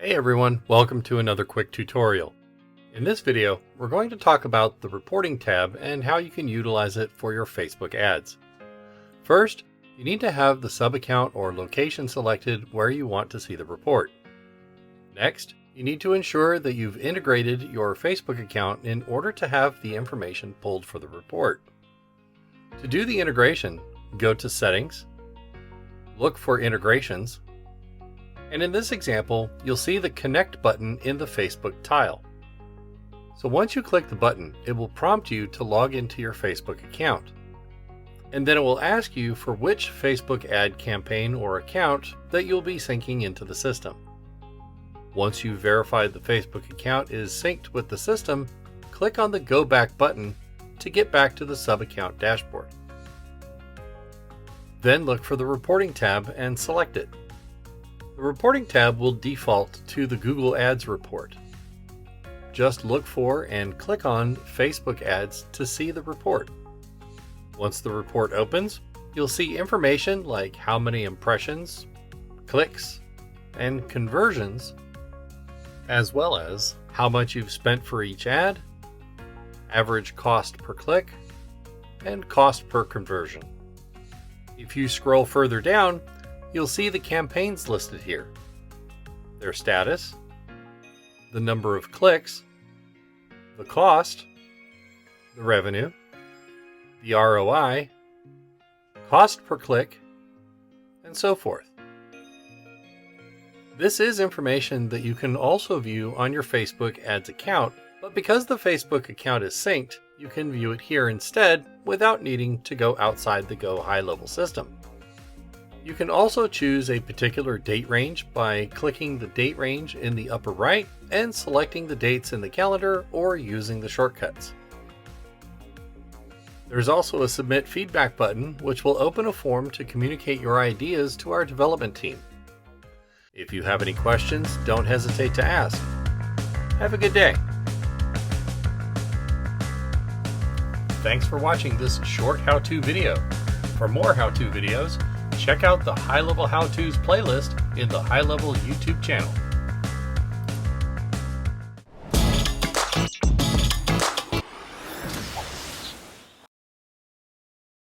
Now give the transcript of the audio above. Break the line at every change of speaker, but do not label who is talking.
Hey everyone, welcome to another quick tutorial. In this video, we're going to talk about the reporting tab and how you can utilize it for your Facebook ads. First, you need to have the sub-account or location selected where you want to see the report. Next, you need to ensure that you've integrated your Facebook account in order to have the information pulled for the report. To do the integration, go to Settings, look for Integrations, and in this example, you'll see the Connect button in the Facebook tile. So once you click the button, it will prompt you to log into your Facebook account. And then it will ask you for which Facebook ad campaign or account that you'll be syncing into the system. Once you've verified the Facebook account is synced with the system, click on the Go Back button to get back to the sub-account dashboard. Then look for the Reporting tab and select it. The Reporting tab will default to the Google Ads report. Just look for and click on Facebook ads to see the report. Once the report opens, you'll see information like how many impressions, clicks, and conversions, as well as how much you've spent for each ad, average cost per click, and cost per conversion. If you scroll further down, you'll see the campaigns listed here, their status, the number of clicks, the cost, the revenue, the ROI, cost per click, and so forth. This is information that you can also view on your Facebook ads account, but because the Facebook account is synced, you can view it here instead without needing to go outside the Go High Level system. You can also choose a particular date range by clicking the date range in the upper right and selecting the dates in the calendar or using the shortcuts. There's also a Submit Feedback button, which will open a form to communicate your ideas to our development team. If you have any questions, don't hesitate to ask. Have a good day. Thanks for watching this short how-to video. For more how-to videos, check out the High Level How-Tos playlist in the High Level YouTube channel.